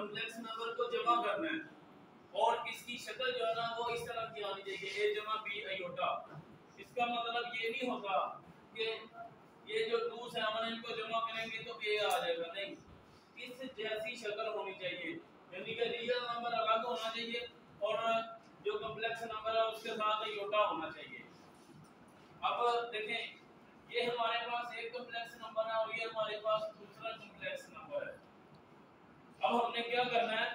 Complex number को जमा करना है और इसकी शक्ल जो है ना वो इस तरह की आनी चाहिए, a जमा b आयोटा। इसका मतलब ये नहीं होता कि ये जो 2 7 इनको जमा करेंगे तो a आ जाएगा, नहीं, इस जैसी शक्ल होनी चाहिए, यानी कि रियल नंबर अलग होना चाहिए और जो कॉम्प्लेक्स नंबर है उसके साथ आयोटा होना चाहिए। अब देखें, ये हमारे पास एक कॉम्प्लेक्स नंबर है और ये हमारे पास दूसरा कॉम्प्लेक्स नंबर है। अब हमने क्या करना है,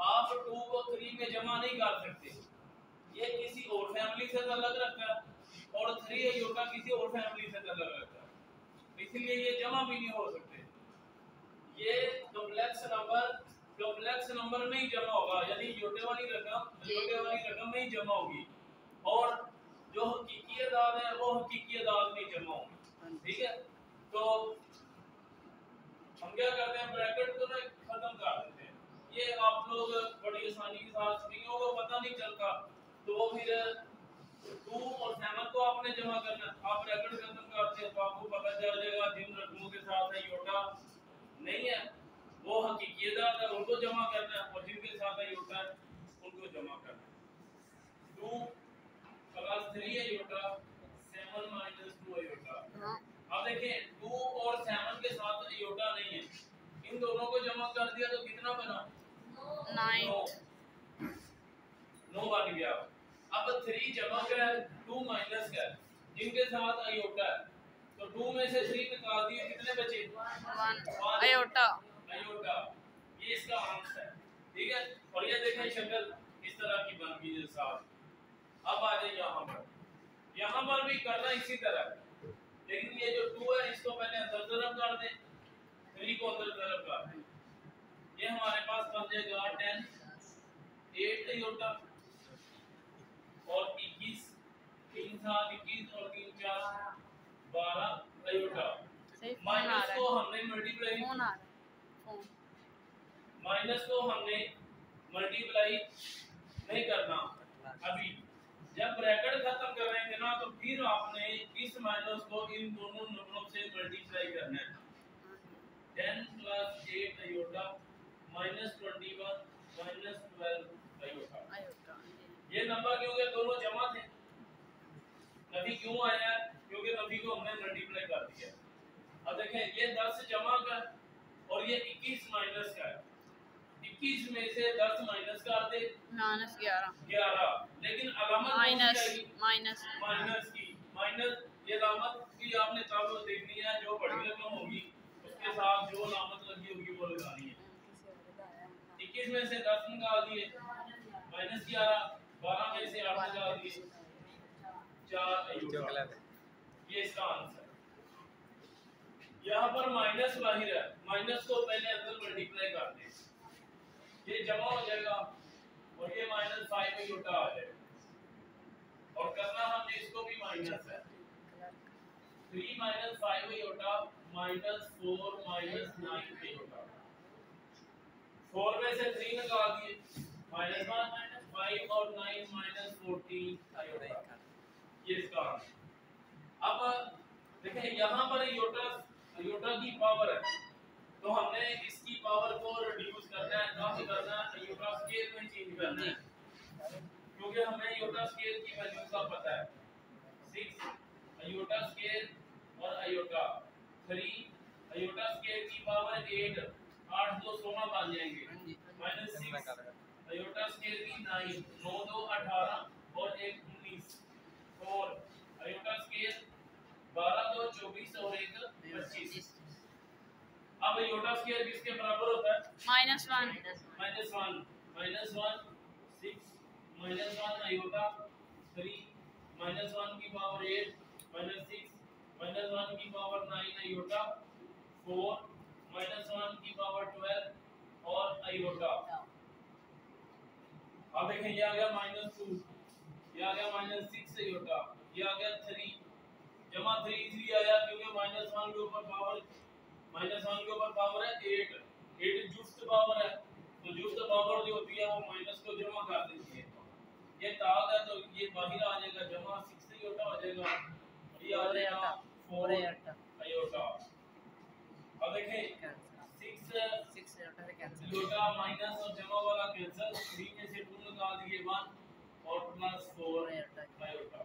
आप 2 को 3 में जमा नहीं कर सकते, ये किसी और फैमिली से अलग रखता है और 3 आयोटा किसी और फैमिली से अलग रखता है, इसलिए ये जमा भी नहीं हो सकते। ये कॉम्प्लेक्स नंबर में ही जमा होगा, यानी योटे वाली रकम में ही जमा होगी और जो हकीकी अदाद है वो हकीकी अदाद में जमा होगी, ठीक है। तो हम क्या करते हैं, ब्रैकेट को ना खत्म कर देते हैं, ये आप लोग बड़ी आसानी के साथ, कईयों को पता नहीं चलता, तो फिर 2 और 7 को आपने जमा करना, आप ब्रैकेट खत्म करते हैं तो आपको पता चल जाएगा जिन रकमों के साथ है योटा नहीं है वो हकीकी अदाद है उनको जमा करना है और जिनके साथ है योटा है उनको जमा करना है। 2 प्लस 3 आयोटा 7 माइनस 2 आयोटा। अब देखें 2 और 7 के साथ आयोटा नहीं है, इन दोनों को जमा कर दिया तो कितना बना, 9 बन गया। अब 3 जमा का है, 2 माइनस का है, जिनके साथ आयोटा है तो 2 में से 3 निकाल दिए, कितने बचे, 1 आयोटा। ये इसका आंसर है, ठीक है। और ये देखें शक्ल इस तरह की बन गई है साहब। अब आ जाए यहाँ पर भी करना इसी तरह, लेकिन ये जो 2 है इसको पहले अंदर तरफ कर दें, 3 को अंदर तरफ कर दें, ये हमारे पास बन जाएगा 10 8 आयोटा और 21 3 7 21 और 3 4 12 आयोटा। माइनस को हमने मल्टीप्लाई नहीं करना अभी, जब ब्रैकेट खत्म करेंगे ना तो फिर आपने इस माइनस को इन दोनों नंबरों से मल्टीप्लाई करना है। 10 plus 8 iota minus 21 minus 12 iota. ये नंबर क्योंकि दोनों जमा थे, नबी क्यों आया, क्योंकि नबी को हमने मल्टीप्लाई कर दिया। अब देखें ये 10 जमा का और ये 21 माइनस का है, 21 में से 10 माइनस कर दे -11, लेकिन अलामत माइनस की, ये अलामत की आपने तब देखनी है जो बड़ी रकम होगी उसके साथ जो अलामत लगी होगी वो लगानी है। 21 में से 10 निकाल दिए -11, 12 में से 8 निकाल दिए 4 आयोटा, ये इसका आंसर। यहाँ पर माइनस बाहर है, माइनस को पहले अंदर मल्टीप्लाई कर दें, ये जमा हो जाएगा और ये -5 आयोटा आ जाएगा और करना हमने इसको भी माइनस है, 3 - 5 आयोटा -4 -9 आयोटा। 4 में से 3 निकाल दिए -1 5 और 9 -14 आयोटा, ये इसका आंसर। अब देखें यहाँ पर आयोटा की पावर है तो हमने इसकी पावर को रिड्यूस करना है, कम करना है, आयोटा स्केल में चेंज करना है, क्योंकि हमें आयोटा स्केल की वैल्यू का पता है 6 आयोटा स्केल और आयोटा 3 आयोटा स्केल की पावर 8 8 2 16 बन जाएंगे -6 आयोटा स्केल की 9 9 2 18 और 1 19 4 आयोटा स्केल 12 2 24 और 1 25। अब आयोटा स्केल किसके बराबर होता है, -1 6 -1 आयोटा 3 -1 की पावर 8 -6 -1 की पावर 9 आयोटा 4 -1 की पावर 12 और आयोटा। अब देखें ये आ गया -2, ये आ गया -6 आयोटा, ये आ गया 3 जमा 3 इसलिए आया क्योंकि -1 के ऊपर पावर है 8 जुस्त पावर है, तो जुस्त पावर जो होती है वो माइनस को जमा कर देती है, ये ताद है तो ये बाहर आ जाएगा, जमा 6 आयोटा हो जाएगा, ये आ जाएगा 4 आयोटा। अब देखें 6 6 आयोटा से कैंसिल, आयोटा माइनस और जमा वाला कैंसिल, 3 में से 2 निकाल दिए 1 और प्लस 4 आयोटा।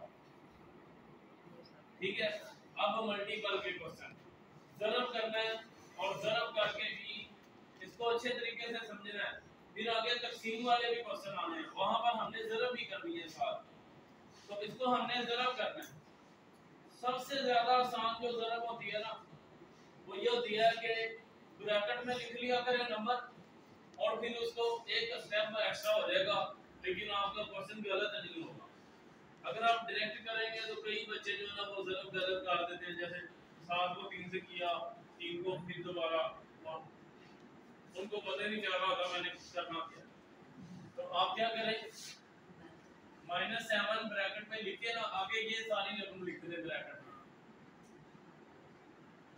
ठीक है, अब मल्टीपल के क्वेश्चन ज़रब करना है और ज़रब करके भी इसको अच्छे तरीके से समझना है। फिर आगे तकसीम वाले भी क्वेश्चन आने हैं, वहां पर हमने ज़रब भी करनी है साथ, तो इसको हमने ज़रब करना है। सबसे ज्यादा आसान जो ज़रब होती है ना वो ये होती है कि ब्रैकेट में लिख लिया करें नंबर और फिर उसको एक स्टेप एक्स्ट्रा हो जाएगा, लेकिन आपका क्वेश्चन गलत नहीं होगा। अगर आप डायरेक्ट करेंगे तो कई बच्चे जो है ना वो ज़रब गलत कर देते हैं, जैसे 7 को 3 से किया, 3 को फिर दोबारा, और उनको पता ही नहीं चल रहा था मैंने करना क्या। तो आप क्या करें, -7 ब्रैकेट में लिखे ना, आगे ये सारी रकम लिख दे ब्रैकेट में,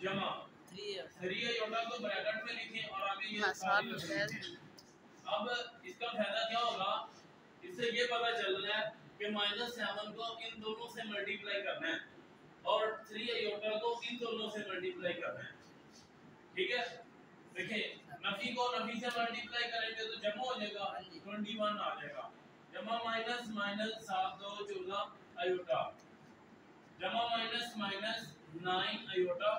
जमा 3 आयोटा को ब्रैकेट में लिखें और आगे ये सारी रकम लिखें। अब इसका फायदा क्या होगा, इससे ये पता चल रहा है कि -7 को इन दोनों से मल्टीप्लाई करना है और 3 आयोटा को इन दोनों से मल्टीप्लाई करना है। ठीक है, देखिए नफी को नफी से मल्टीप्लाई करेंगे तो जमा हो जाएगा, 21 आ जाएगा, जमा माइनस माइनस 7 2 14 आयोटा, जमा माइनस माइनस 9 आयोटा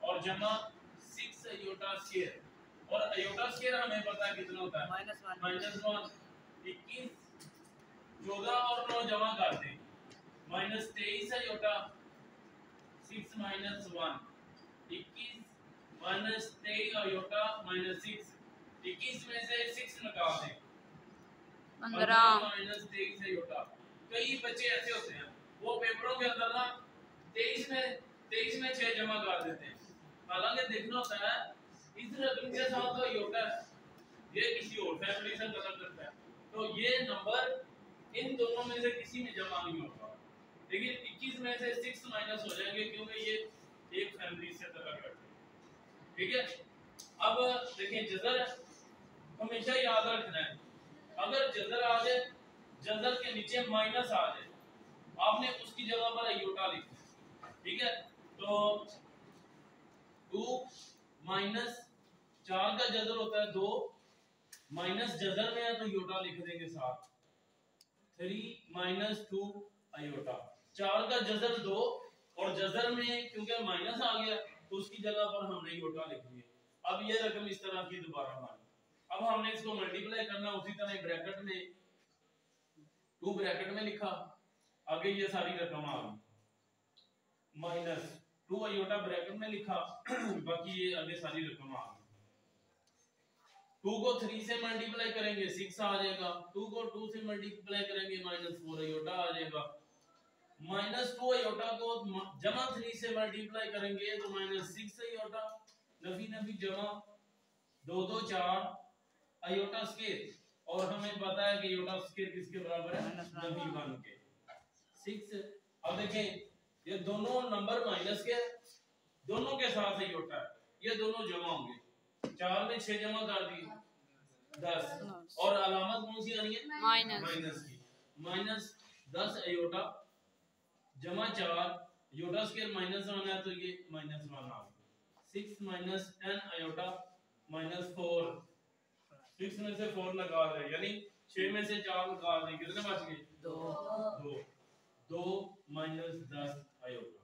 और जमा 6 आयोटा स्क्वायर। और आयोटा स्क्वायर हमें पता है कितना होता है, -1 21 14 और 9 जमा करते हैं, -23 आयोटा 6 -1 21 -23 आयोटा -6, 21 में से 6 निकाल दें, 15 -23 आयोटा। कई बच्चे ऐसे होते हैं वो पेपरों के अंदर ना 23 में 6 जमा कर देते हैं, हालांकि देखना होता है इस रकम के साथ तो आयोटा है, ये किसी और फैमिली से गलत करता है, तो ये नंबर इन दोनों में से किसी में जमा नहीं होगा, लेकिन 21 में से 6 माइनस हो जाएंगे क्योंकि ये एक फैमिली से तलक करते हैं। ठीक है, अब देखिए जज़र हमेशा याद रखना है, अगर जज़र आ जाए, जज़र के नीचे माइनस आ जाए, आपने उसकी जगह पर आयोटा लिखना है। ठीक है, तो 2 माइनस 4 का जज़र होता है 2, माइनस जज़र में है तो आयोटा लिख देंगे साथ, 3 - 2 आयोटा, 4 का जज़र 2 और जज़र में क्योंकि माइनस आ गया तो उसकी जगह पर हमने आयोटा लिख दिया। अब ये रकम इस तरह की दोबारा मानी, अब हमने इसको मल्टीप्लाई करना, उसी तरह ब्रैकेट में 2 ब्रैकेट में लिखा, आगे ये सारी रकम आ गई, -2 आयोटा ब्रैकेट में लिखा बाकी ये आगे सारी रकम आ गई। 2 को 3 से मल्टीप्लाई करेंगे 6 आ जाएगा, 2 को 2 से मल्टीप्लाई करेंगे -4 आयोटा आ जाएगा, -2 आयोटा को जमा 3 से मल्टीप्लाई करेंगे तो -6 आयोटा, नफी नफी जमा 2 2 4 आयोटा स्क्वायर, और हमें पता है कि आयोटा स्क्वायर किसके बराबर है, नफी 1 के 6। अब देखें ये दोनों नंबर माइनस के, दोनों के साथ आयोटा है, ये दोनों जमा होंगे, 4 में 6 जमा कर दिए 10, और अलामत कौन सी आनी है, माइनस की, -10 आयोटा जमा 4 आयोटा स्क्वायर -1 है तो ये -1 आ गया, 6 - 10 आयोटा -4, 6 में से 4 निकाल रहे यानी 6 में से 4 निकाल रहे, कितने बच गए, 2 2 2 -10 आयोटा।